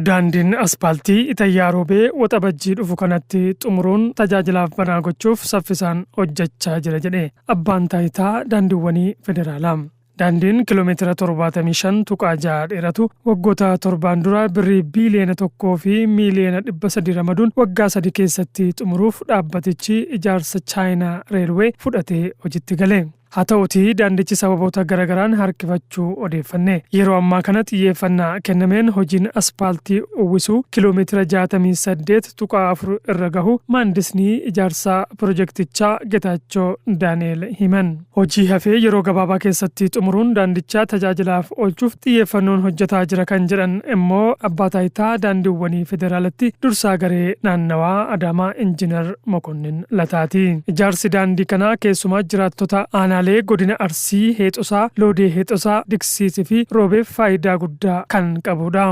Daandiin aspaaltii Itaayyaarobee waxabajjii dhufu kanatti xumuruun tajaajilaaf banaa gochuuf saffisaan hojjechaa jira jedhe abbaan taayitaa daandiiwwanii federaalaa. Daandiin kiiloomeetira 75.6 dheeratu waggoota 7 dura birrii biiliyoona 1 fi miiliyoona 300 ramaduun waggaa 3 keessatti xumuruuf dhaabbatichi ijaarsa chaayinaa reelwee fudhatee hojiitti gale. Haa ta'utii daandichi sababoota garagaraan harkifachuu odeeffanne. Yeroo ammaa kana xiyyeeffannaa kennameen hojiin aspaaltii uwwisuu kiiloomeetira 68.4 irra gahu maandisni ijaarsaa pirojektichaa Getaachoo Daani'el himan. Hojii hafee yeroo gabaabaa keessatti xumuruun daandicha tajaajilaaf oolchuuf xiyyeeffannoon hojjetaa jira kan jedhan immoo abbaa taayitaa daandiiwwanii federaalatti dursaa garee naannawaa Adaamaa Injiinar Mokonnin Lataati. Ijaarsi daandii kanaa keessumaa jiraattota aanaa godina Arsii, Heexosaa, Loodee Heexosaa, Diksiitii fi Roobeef faayidaa guddaa kan qabudha.